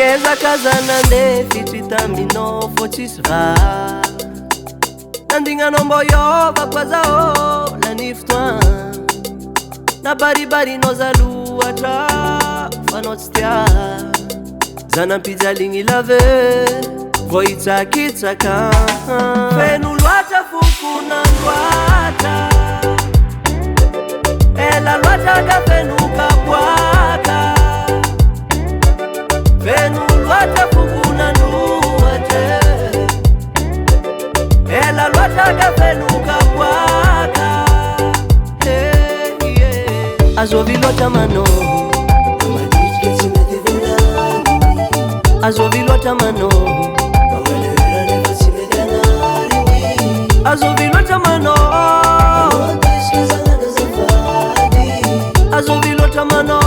Niezakazanande fitritamino fotsisva Nandinganao mbô iova koa zao laniftoa Nabaribarinao zaloatra fanao tsy tia Zanampijaligny lave vao hitsakitsaka Feno loatra foko nandroatra Ela loatra ka feno kapoaka Feno loatra foko nandroatra Ela loatra ka feno kapoaka Azovy loatra mano Azovy loatra mano Azovy loatra mano Azovy loatra mano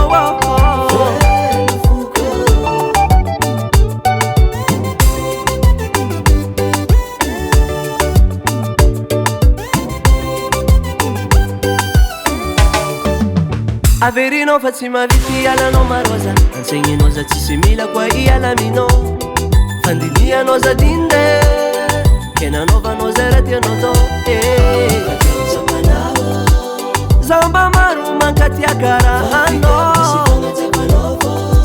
Averinao fa tsy mavity ialanao maroza Ansegninao za tsisy mila koa ialaminao Fandinianao za dinde Kenanaovanao za raha tianao tao Zamba maro mankatia karahanao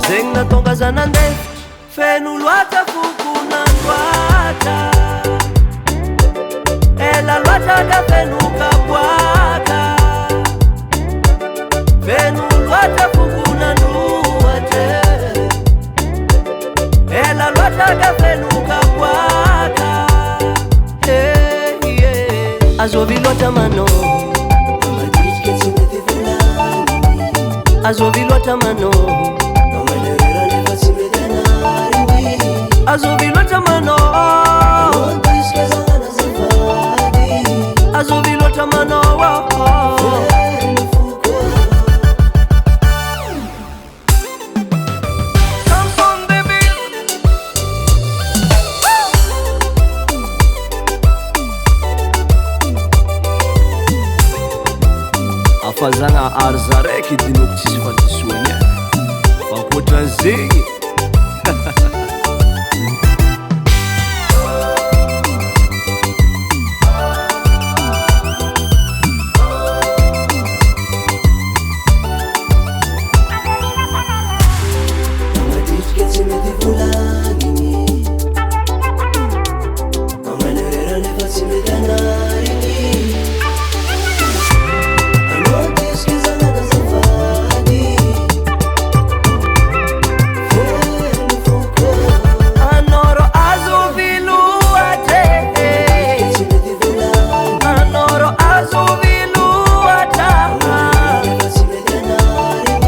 Zegny natonga za nandeha Feno loatra foko nandroatra Ela loatra ka feno kapoaka Feno loatra foko nandroatra Ela loatra ka feno kapoaka Azovy loatra mano Azovy loatra mano Azovy loatra mano Azovy loatra mano Fazana arza raiky dinoko tsisy fandisoany Fampoatran'zegny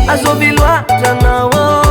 Azovy loatra nao